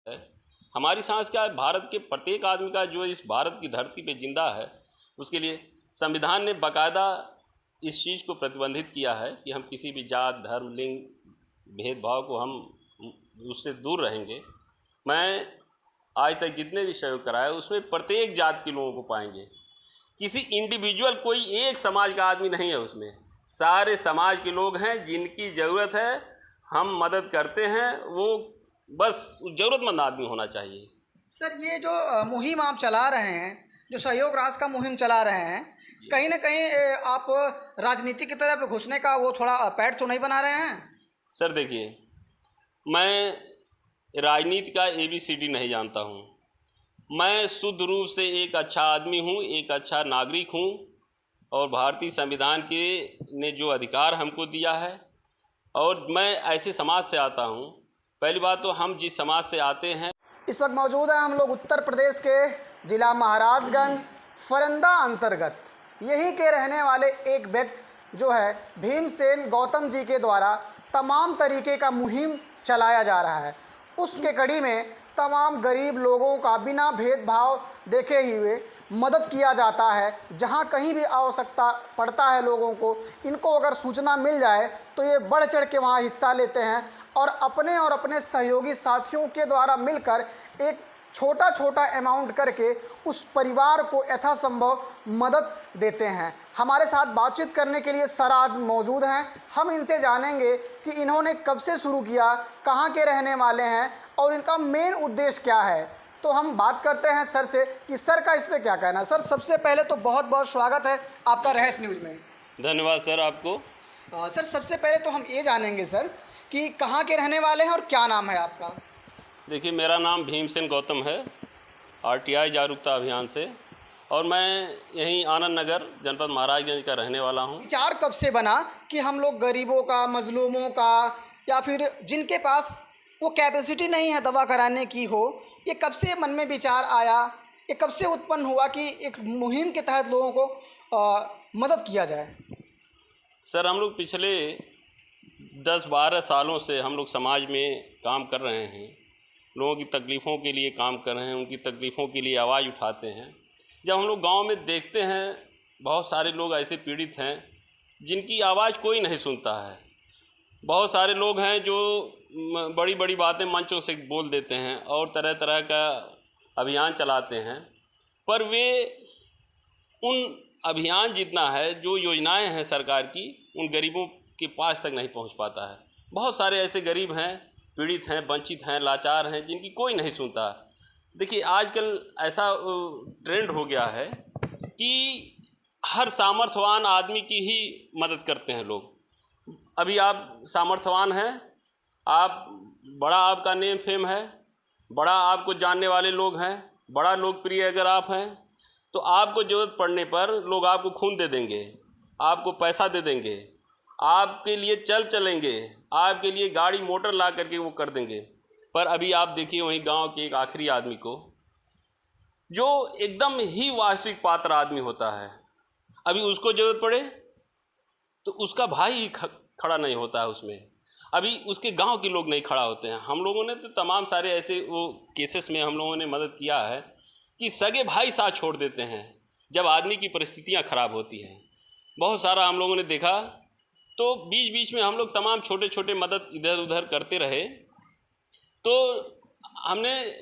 है। हमारी सांस क्या है, भारत के प्रत्येक आदमी का जो इस भारत की धरती पे जिंदा है, उसके लिए संविधान ने बाकायदा इस चीज़ को प्रतिबंधित किया है कि हम किसी भी जात, धर्म, लिंग भेदभाव को हम उससे दूर रहेंगे। मैं आज तक जितने भी सहयोग कराए उसमें प्रत्येक जात के लोगों को पाएंगे। किसी इंडिविजुअल कोई एक समाज का आदमी नहीं है, उसमें सारे समाज के लोग हैं। जिनकी ज़रूरत है हम मदद करते हैं, वो बस ज़रूरतमंद आदमी होना चाहिए। सर, ये जो मुहिम आप चला रहे हैं, जो सहयोग राष्ट्र का मुहिम चला रहे हैं, कहीं ना कहीं आप राजनीति की तरफ घुसने का वो थोड़ा पैठ तो नहीं बना रहे हैं? सर देखिए, मैं राजनीति का ABCD नहीं जानता हूँ। मैं शुद्ध रूप से एक अच्छा आदमी हूँ, एक अच्छा नागरिक हूँ, और भारतीय संविधान के ने जो अधिकार हमको दिया है, और मैं ऐसे समाज से आता हूँ। पहली बात तो हम जिस समाज से आते हैं। इस वक्त मौजूद हैं हम लोग उत्तर प्रदेश के ज़िला महाराजगंज फरंदा अंतर्गत। यहीं के रहने वाले एक व्यक्ति जो है भीमसेन गौतम जी के द्वारा तमाम तरीके का मुहिम चलाया जा रहा है। उसके कड़ी में तमाम गरीब लोगों का बिना भेदभाव देखे हुए मदद किया जाता है। जहां कहीं भी आवश्यकता पड़ता है लोगों को, इनको अगर सूचना मिल जाए तो ये बढ़ चढ़ के वहां हिस्सा लेते हैं और अपने सहयोगी साथियों के द्वारा मिलकर एक छोटा छोटा अमाउंट करके उस परिवार को यथासंभव मदद देते हैं। हमारे साथ बातचीत करने के लिए सर आज मौजूद हैं। हम इनसे जानेंगे कि इन्होंने कब से शुरू किया, कहाँ के रहने वाले हैं और इनका मेन उद्देश्य क्या है। तो हम बात करते हैं सर से कि सर का इस पर क्या कहना है। सर, सबसे पहले तो बहुत बहुत स्वागत है आपका रहस्य न्यूज़ में। धन्यवाद सर आपको। सर, सबसे पहले तो हम ये जानेंगे सर कि कहाँ के रहने वाले हैं और क्या नाम है आपका। देखिए, मेरा नाम भीमसेन गौतम है, RTI जागरूकता अभियान से, और मैं यहीं आनंद नगर जनपद महाराजगंज का रहने वाला हूँ। विचार कब से बना कि हम लोग गरीबों का, मजलूमों का, या फिर जिनके पास वो कैपेसिटी नहीं है दवा कराने की हो, ये कब से मन में विचार आया, ये कब से उत्पन्न हुआ कि एक मुहिम के तहत लोगों को मदद किया जाए? सर, हम लोग पिछले 10-12 सालों से हम लोग समाज में काम कर रहे हैं। लोगों की तकलीफ़ों के लिए काम कर रहे हैं, उनकी तकलीफ़ों के लिए आवाज़ उठाते हैं। जब हम लोग गांव में देखते हैं बहुत सारे लोग ऐसे पीड़ित हैं जिनकी आवाज़ कोई नहीं सुनता है। बहुत सारे लोग हैं जो बड़ी बड़ी बातें मंचों से बोल देते हैं और तरह तरह का अभियान चलाते हैं, पर वे उन अभियान जितना है, जो योजनाएं हैं सरकार की, उन गरीबों के पास तक नहीं पहुंच पाता है। बहुत सारे ऐसे गरीब हैं, पीड़ित हैं, वंचित हैं, लाचार हैं, जिनकी कोई नहीं सुनता। देखिए, आजकल ऐसा ट्रेंड हो गया है कि हर सामर्थ्यवान आदमी की ही मदद करते हैं लोग। अभी आप सामर्थ्यवान हैं, आप बड़ा, आपका नेम फेम है, बड़ा आपको जानने वाले लोग हैं, बड़ा लोकप्रिय अगर आप हैं, तो आपको ज़रूरत पड़ने पर लोग आपको खून दे देंगे, आपको पैसा दे देंगे, आपके लिए चलेंगे, आपके लिए गाड़ी मोटर ला करके वो कर देंगे। पर अभी आप देखिए वहीं गांव के एक आखिरी आदमी को, जो एकदम ही वास्तविक पात्र आदमी होता है, अभी उसको ज़रूरत पड़े तो उसका भाई ही खड़ा नहीं होता है उसमें। अभी उसके गांव के लोग नहीं खड़ा होते हैं। हम लोगों ने तो तमाम सारे ऐसे वो केसेस में हम लोगों ने मदद किया है कि सगे भाई साथ छोड़ देते हैं जब आदमी की परिस्थितियां खराब होती हैं। बहुत सारा हम लोगों ने देखा। तो बीच बीच में हम लोग तमाम छोटे छोटे मदद इधर उधर करते रहे। तो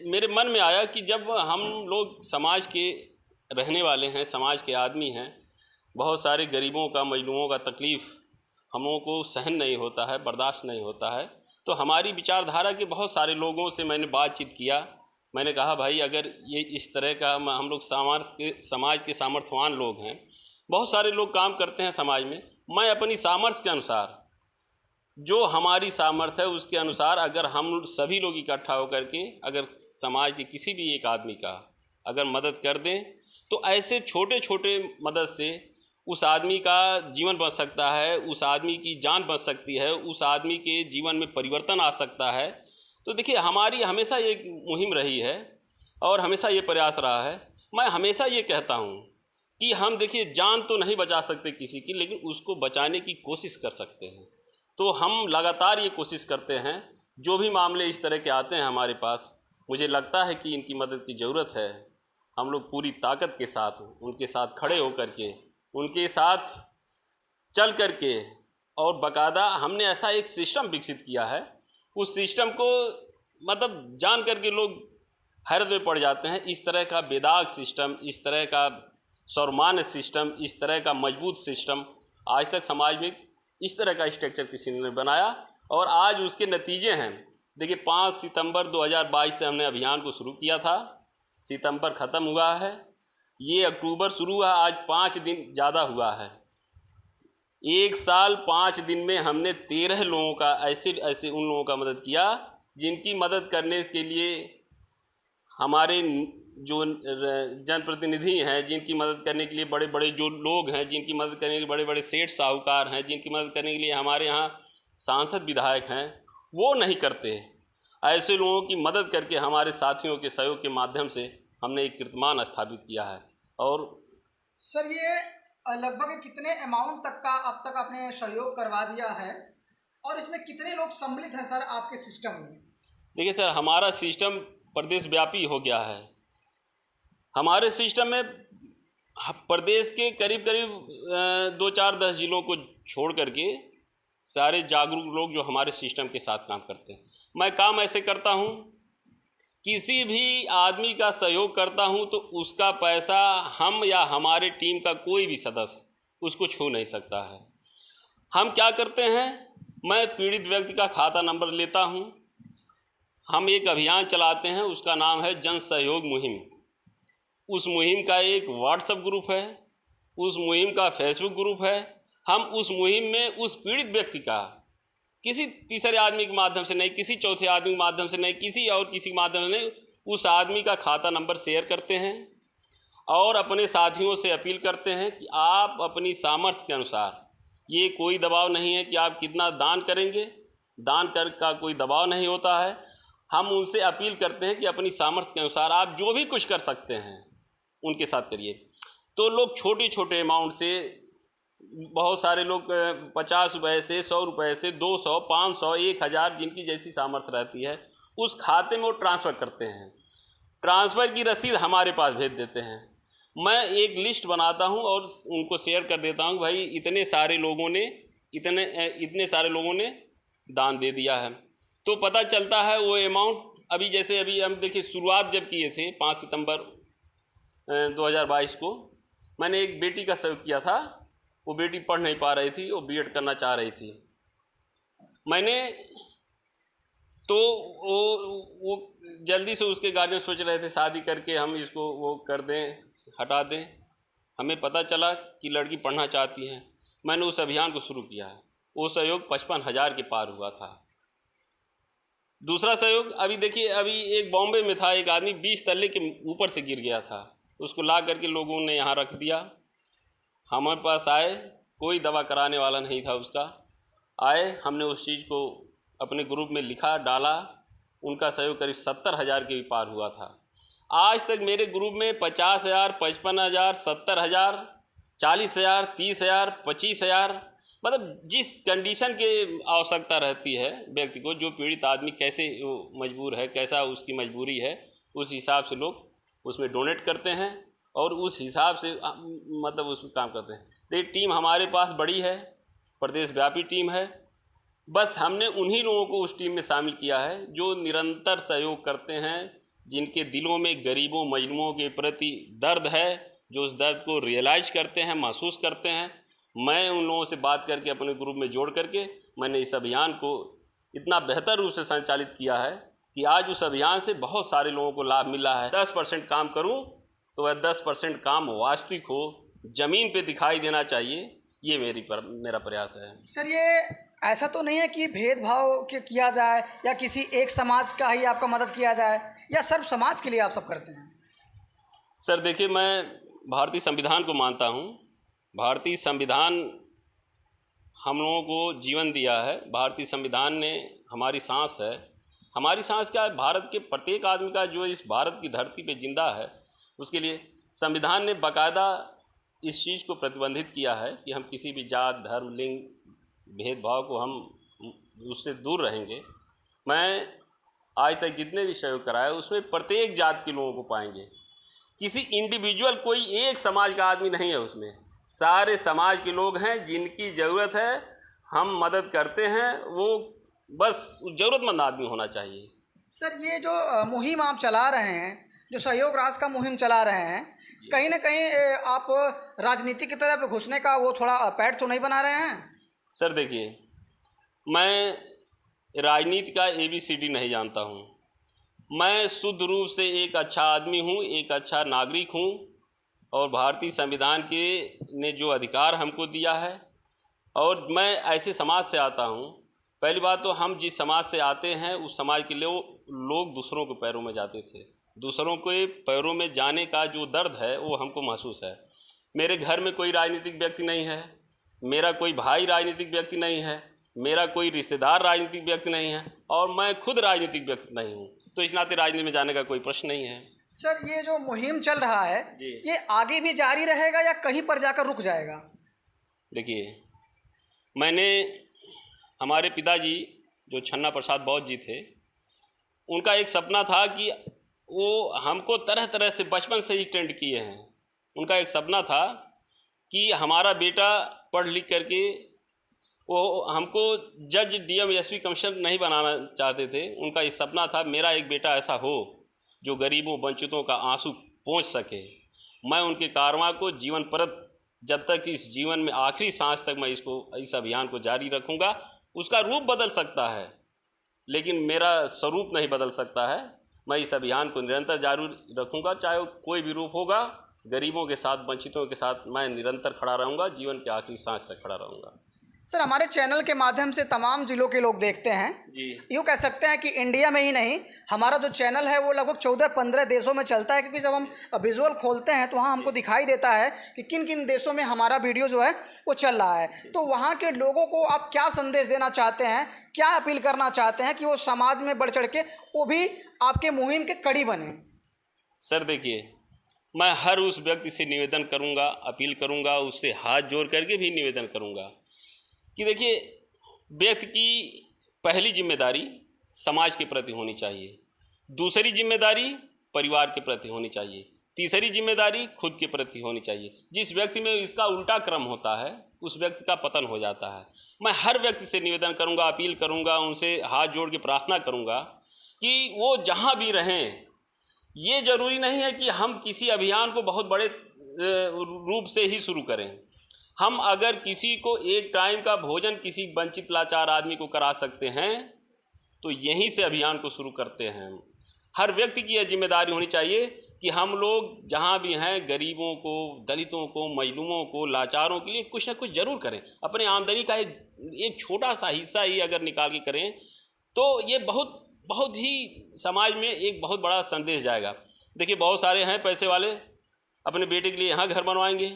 मेरे मन में आया कि जब हम लोग समाज के रहने वाले हैं, समाज के आदमी हैं, बहुत सारे गरीबों का, मजलूमों का तकलीफ़ हम लोगों को सहन नहीं होता है, बर्दाश्त नहीं होता है, तो हमारी विचारधारा के बहुत सारे लोगों से मैंने बातचीत किया। मैंने कहा, भाई अगर ये इस तरह का हम लोग समाज के सामर्थ्यवान लोग हैं, बहुत सारे लोग काम करते हैं समाज में, मैं अपनी सामर्थ्य के अनुसार, जो हमारी सामर्थ्य है उसके अनुसार, अगर हम सभी लोग इकट्ठा होकर के अगर समाज के किसी भी एक आदमी का अगर मदद कर दें, तो ऐसे छोटे छोटे मदद से उस आदमी का जीवन बच सकता है, उस आदमी की जान बच सकती है, उस आदमी के जीवन में परिवर्तन आ सकता है। तो देखिए, हमारी हमेशा ये मुहिम रही है और हमेशा ये प्रयास रहा है। मैं हमेशा ये कहता हूँ कि हम देखिए, जान तो नहीं बचा सकते किसी की, लेकिन उसको बचाने की कोशिश कर सकते हैं। तो हम लगातार ये कोशिश करते हैं, जो भी मामले इस तरह के आते हैं हमारे पास, मुझे लगता है कि इनकी मदद की ज़रूरत है। हम लोग पूरी ताकत के साथ उनके साथ खड़े होकर के, उनके साथ चल कर के, और बाकायदा हमने ऐसा एक सिस्टम विकसित किया है, उस सिस्टम को मतलब जान कर के लोग हैरत में पड़ जाते हैं। इस तरह का बेदाग सिस्टम, इस तरह का सर्वमान्य सिस्टम, इस तरह का मजबूत सिस्टम आज तक समाज में इस तरह का स्ट्रक्चर किसी ने बनाया, और आज उसके नतीजे हैं। देखिए 5 सितंबर 2022 से हमने अभियान को शुरू किया था, सितंबर ख़त्म हुआ है, ये अक्टूबर शुरू हुआ, आज 5 दिन ज़्यादा हुआ है। 1 साल 5 दिन में हमने 13 लोगों का ऐसे उन लोगों का मदद किया जिनकी मदद करने के लिए हमारे जो जनप्रतिनिधि हैं, जिनकी मदद करने के लिए बड़े बड़े जो लोग हैं, जिनकी मदद करने के लिए बड़े बड़े सेठ साहूकार हैं, जिनकी मदद करने के लिए हमारे यहाँ सांसद विधायक हैं, वो नहीं करते। ऐसे लोगों की मदद करके हमारे साथियों के सहयोग के माध्यम से हमने एक कीर्तिमान स्थापित किया है। और सर ये लगभग कितने अमाउंट तक का अब तक आपने सहयोग करवा दिया है, और इसमें कितने लोग सम्मिलित हैं सर आपके सिस्टम में? देखिए सर, हमारा सिस्टम प्रदेश व्यापी हो गया है। हमारे सिस्टम में प्रदेश के करीब 2-4-10 जिलों को छोड़ करके सारे जागरूक लोग जो हमारे सिस्टम के साथ काम करते हैं। मैं काम ऐसे करता हूँ, किसी भी आदमी का सहयोग करता हूँ तो उसका पैसा हम या हमारे टीम का कोई भी सदस्य उसको छू नहीं सकता है। हम क्या करते हैं, मैं पीड़ित व्यक्ति का खाता नंबर लेता हूँ, हम एक अभियान चलाते हैं, उसका नाम है जन सहयोग मुहिम। उस मुहिम का एक व्हाट्सएप ग्रुप है, उस मुहिम का फेसबुक ग्रुप है। हम उस मुहिम में उस पीड़ित व्यक्ति का किसी तीसरे आदमी के माध्यम से नहीं, किसी चौथे आदमी के माध्यम से नहीं, किसी और किसी के माध्यम से नहीं, उस आदमी का खाता नंबर शेयर करते हैं और अपने साथियों से अपील करते हैं कि आप अपनी सामर्थ्य के अनुसार, ये कोई दबाव नहीं है कि आप कितना दान करेंगे, दान कर का कोई दबाव नहीं होता है। हम उनसे अपील करते हैं कि अपनी सामर्थ्य के अनुसार आप जो भी कुछ कर सकते हैं उनके साथ करिए। तो लोग छोटे छोटे अमाउंट से, बहुत सारे लोग 50 रुपये से, 100 रुपये से, 200, 500, 1000, जिनकी जैसी सामर्थ्य रहती है उस खाते में वो ट्रांसफ़र करते हैं। ट्रांसफ़र की रसीद हमारे पास भेज देते हैं। मैं एक लिस्ट बनाता हूं और उनको शेयर कर देता हूं, भाई इतने सारे इतने सारे लोगों ने दान दे दिया है। तो पता चलता है वो अमाउंट, अभी हम देखिए शुरुआत जब किए थे 5 सितंबर 2022 को, मैंने एक बेटी का सहयोग किया था। वो बेटी पढ़ नहीं पा रही थी, वो बीएड करना चाह रही थी। मैंने तो वो जल्दी से, उसके गार्जियन सोच रहे थे शादी करके हम इसको वो कर दें, हटा दें। हमें पता चला कि लड़की पढ़ना चाहती है। मैंने उस अभियान को शुरू किया है। वो सहयोग 55,000 के पार हुआ था। दूसरा सहयोग, अभी देखिए, अभी एक बॉम्बे में था, एक आदमी 20 तल्ले के ऊपर से गिर गया था, उसको ला करके लोगों ने यहाँ रख दिया। हमारे पास आए, कोई दवा कराने वाला नहीं था उसका। आए, हमने उस चीज़ को अपने ग्रुप में लिखा, डाला। उनका सहयोग करीब 70,000 के भी पार हुआ था। आज तक मेरे ग्रुप में 50,000, 55,000, 70,000, 40,000, 30,000, 25,000, मतलब जिस कंडीशन की आवश्यकता रहती है व्यक्ति को, जो पीड़ित आदमी कैसे मजबूर है, कैसा उसकी मजबूरी है, उस हिसाब से लोग उसमें डोनेट करते हैं और उस हिसाब से मतलब उसमें काम करते हैं। तो ये टीम हमारे पास बड़ी है, प्रदेश व्यापी टीम है। बस हमने उन्हीं लोगों को उस टीम में शामिल किया है जो निरंतर सहयोग करते हैं, जिनके दिलों में गरीबों मजलूमों के प्रति दर्द है, जो उस दर्द को रियलाइज़ करते हैं, महसूस करते हैं। मैं उन लोगों से बात करके अपने ग्रुप में जोड़ करके मैंने इस अभियान को इतना बेहतर रूप से संचालित किया है कि आज उस अभियान से बहुत सारे लोगों को लाभ मिला है। 10% काम करूं तो वह 10% काम वास्तविक हो, ज़मीन पे दिखाई देना चाहिए, ये मेरा प्रयास है। सर ये ऐसा तो नहीं है कि भेदभाव किया जाए या किसी एक समाज का ही आपका मदद किया जाए, या सर्व समाज के लिए आप सब करते हैं? सर देखिए, मैं भारतीय संविधान को मानता हूँ। भारतीय संविधान हम लोगों को जीवन दिया है। भारतीय संविधान ने हमारी सांस है। हमारी सांस क्या है? भारत के प्रत्येक आदमी का जो इस भारत की धरती पे जिंदा है, उसके लिए संविधान ने बाकायदा इस चीज़ को प्रतिबंधित किया है कि हम किसी भी जात, धर्म, लिंग भेदभाव को हम उससे दूर रहेंगे। मैं आज तक जितने भी सहयोग कराए उसमें प्रत्येक जात के लोगों को पाएंगे। किसी इंडिविजुअल कोई एक समाज का आदमी नहीं है उसमें, सारे समाज के लोग हैं जिनकी ज़रूरत है हम मदद करते हैं। वो बस ज़रूरतमंद आदमी होना चाहिए। सर ये जो मुहिम आप चला रहे हैं, जो सहयोग राष्ट्र का मुहिम चला रहे हैं, कहीं ना कहीं आप राजनीति की तरफ घुसने का वो थोड़ा पैठ तो नहीं बना रहे हैं? सर देखिए, मैं राजनीति का ABCD नहीं जानता हूँ। मैं शुद्ध रूप से एक अच्छा आदमी हूँ, एक अच्छा नागरिक हूँ और भारतीय संविधान के ने जो अधिकार हमको दिया है, और मैं ऐसे समाज से आता हूँ। पहली बात तो हम जिस समाज से आते हैं उस समाज के लोग दूसरों के पैरों में जाते थे। दूसरों के पैरों में जाने का जो दर्द है वो हमको महसूस है। मेरे घर में कोई राजनीतिक व्यक्ति नहीं है, मेरा कोई भाई राजनीतिक व्यक्ति नहीं है, मेरा कोई रिश्तेदार राजनीतिक व्यक्ति नहीं है और मैं खुद राजनीतिक व्यक्ति नहीं हूँ, तो इस नाते राजनीति में जाने का कोई प्रश्न नहीं है। सर ये जो मुहिम चल रहा है ये आगे भी जारी रहेगा या कहीं पर जाकर रुक जाएगा? देखिए, मैंने हमारे पिताजी जो छन्ना प्रसाद बौद्ध जी थे, उनका एक सपना था कि वो हमको तरह तरह से बचपन से ही ट्रेंड किए हैं। उनका एक सपना था कि हमारा बेटा पढ़ लिख करके, वो हमको जज DM SP कमिश्नर नहीं बनाना चाहते थे। उनका एक सपना था मेरा एक बेटा ऐसा हो जो गरीबों वंचितों का आंसू पोंछ सके। मैं उनके कारवां को जीवन परत, जब तक इस जीवन में आखिरी सांस तक मैं इस अभियान को जारी रखूंगा। उसका रूप बदल सकता है लेकिन मेरा स्वरूप नहीं बदल सकता है। मैं इस अभियान को निरंतर जारी रखूंगा, चाहे वो कोई भी रूप होगा। गरीबों के साथ, वंचितों के साथ मैं निरंतर खड़ा रहूंगा, जीवन के आखिरी सांस तक खड़ा रहूंगा। सर हमारे चैनल के माध्यम से तमाम जिलों के लोग देखते हैं जी। यूँ कह सकते हैं कि इंडिया में ही नहीं, हमारा जो चैनल है वो लगभग 14-15 देशों में चलता है, क्योंकि जब हम विजुअल खोलते हैं तो वहाँ हमको दिखाई देता है कि किन किन देशों में हमारा वीडियो जो है वो चल रहा है। तो वहाँ के लोगों को आप क्या संदेश देना चाहते हैं, क्या अपील करना चाहते हैं कि वो समाज में बढ़ चढ़ के वो भी आपके मुहिम के कड़ी बने? सर देखिए, मैं हर उस व्यक्ति से निवेदन करूंगा, अपील करूंगा, उससे हाथ जोड़ करके भी निवेदन करूंगा कि देखिए, व्यक्ति की पहली जिम्मेदारी समाज के प्रति होनी चाहिए, दूसरी जिम्मेदारी परिवार के प्रति होनी चाहिए, तीसरी जिम्मेदारी खुद के प्रति होनी चाहिए। जिस व्यक्ति में इसका उल्टा क्रम होता है उस व्यक्ति का पतन हो जाता है। मैं हर व्यक्ति से निवेदन करूंगा, अपील करूंगा, उनसे हाथ जोड़ के प्रार्थना करूंगा कि वो जहां भी रहें, ये ज़रूरी नहीं है कि हम किसी अभियान को बहुत बड़े रूप से ही शुरू करें। हम अगर किसी को एक टाइम का भोजन किसी वंचित लाचार आदमी को करा सकते हैं तो यहीं से अभियान को शुरू करते हैं। हर व्यक्ति की यह जिम्मेदारी होनी चाहिए कि हम लोग जहाँ भी हैं गरीबों को, दलितों को, मजलूमों को, लाचारों के लिए कुछ ना कुछ ज़रूर करें। अपने आमदनी का एक छोटा सा हिस्सा ही अगर निकाल के करें तो ये बहुत ही समाज में एक बहुत बड़ा संदेश जाएगा। देखिए, बहुत सारे हैं पैसे वाले, अपने बेटे के लिए यहाँ घर बनवाएंगे,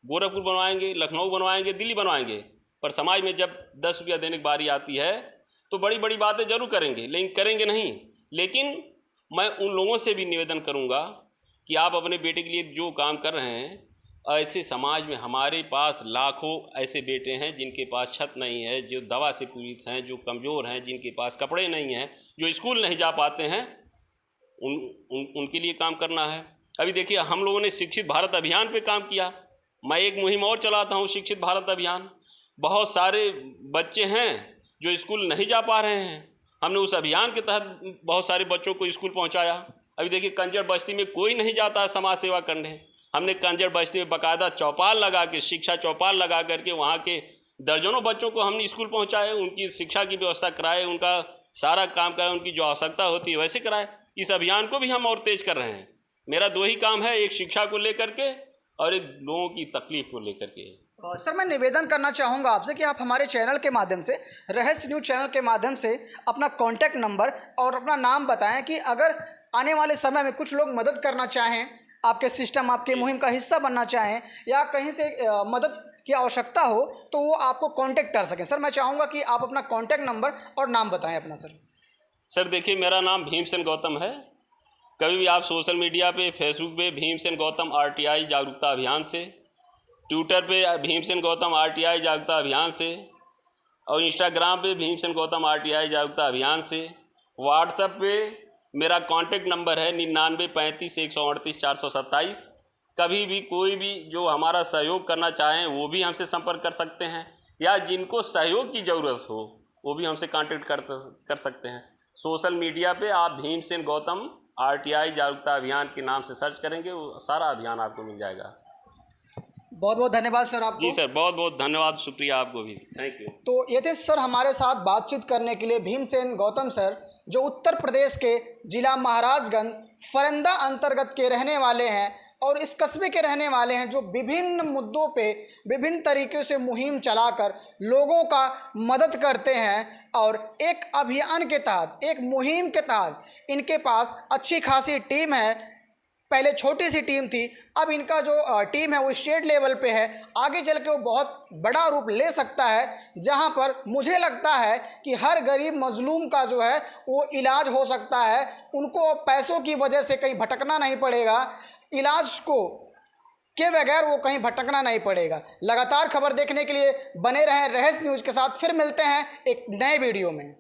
गोरखपुर बनवाएंगे, लखनऊ बनवाएंगे, दिल्ली बनवाएंगे, पर समाज में जब 10 रुपया देने की बारी आती है तो बड़ी बड़ी बातें जरूर करेंगे, लेकिन करेंगे नहीं। लेकिन मैं उन लोगों से भी निवेदन करूंगा कि आप अपने बेटे के लिए जो काम कर रहे हैं, ऐसे समाज में हमारे पास लाखों ऐसे बेटे हैं जिनके पास छत नहीं है, जो दवा से पीड़ित हैं, जो कमज़ोर हैं, जिनके पास कपड़े नहीं हैं, जो स्कूल नहीं जा पाते हैं, उनके लिए काम करना है। अभी देखिए, हम लोगों ने शिक्षित भारत अभियान पे काम किया। मैं एक मुहिम और चलाता हूँ, शिक्षित भारत अभियान। बहुत सारे बच्चे हैं जो स्कूल नहीं जा पा रहे हैं, हमने उस अभियान के तहत बहुत सारे बच्चों को स्कूल पहुँचाया। अभी देखिए, कंजर बस्ती में कोई नहीं जाता है समाज सेवा करने, हमने कंजर बस्ती में बाकायदा चौपाल लगा के, शिक्षा चौपाल लगा करके वहाँ के दर्जनों बच्चों को हमने स्कूल पहुँचाए, उनकी शिक्षा की व्यवस्था कराए, उनका सारा काम कराए, उनकी जो आवश्यकता होती है वैसे कराए। इस अभियान को भी हम और तेज कर रहे हैं। मेरा 2 ही काम है, एक शिक्षा को लेकर के और एक लोगों की तकलीफ को लेकर के। सर मैं निवेदन करना चाहूँगा आपसे कि आप हमारे चैनल के माध्यम से, रहस्य न्यूज़ चैनल के माध्यम से अपना कॉन्टैक्ट नंबर और अपना नाम बताएं कि अगर आने वाले समय में कुछ लोग मदद करना चाहें, आपके सिस्टम, आपके मुहिम का हिस्सा बनना चाहें या कहीं से मदद की आवश्यकता हो तो वो आपको कांटेक्ट कर सकें। सर मैं चाहूँगा कि आप अपना कांटेक्ट नंबर और नाम बताएं अपना। सर देखिए, मेरा नाम भीमसेन गौतम है। कभी भी आप सोशल मीडिया पे, फेसबुक पे भीमसेन गौतम RTI जागरूकता अभियान से, ट्विटर पे भीमसेन गौतम RTI जागरूकता अभियान से और इंस्टाग्राम पे भीमसेन गौतम RTI जागरूकता अभियान से व्हाट्सएप पे मेरा कांटेक्ट नंबर है 9935 138 427। कभी भी कोई भी जो हमारा सहयोग करना चाहें वो भी हमसे संपर्क कर सकते हैं, या जिनको सहयोग की ज़रूरत हो वो भी हमसे कांटेक्ट कर सकते हैं। सोशल मीडिया पे आप भीमसेन गौतम RTI जागरूकता अभियान के नाम से सर्च करेंगे, वो सारा अभियान आपको मिल जाएगा। बहुत बहुत धन्यवाद सर आपको। जी सर, बहुत बहुत धन्यवाद, शुक्रिया आपको भी, थैंक यू। तो ये थे सर हमारे साथ बातचीत करने के लिए भीमसेन गौतम सर, जो उत्तर प्रदेश के जिला महाराजगंज फरंदा अंतर्गत के रहने वाले हैं और इस कस्बे के रहने वाले हैं, जो विभिन्न मुद्दों पे विभिन्न तरीके से मुहिम चलाकर लोगों का मदद करते हैं। और एक अभियान के तहत, एक मुहिम के तहत इनके पास अच्छी खासी टीम है। पहले छोटी सी टीम थी, अब इनका जो टीम है वो स्टेट लेवल पे है। आगे चल के वो बहुत बड़ा रूप ले सकता है, जहां पर मुझे लगता है कि हर गरीब मजलूम का जो है वो इलाज हो सकता है। उनको पैसों की वजह से कहीं भटकना नहीं पड़ेगा, इलाज को के बगैर वो कहीं भटकना नहीं पड़ेगा। लगातार खबर देखने के लिए बने रहें रहस्य न्यूज़ के साथ। फिर मिलते हैं एक नए वीडियो में।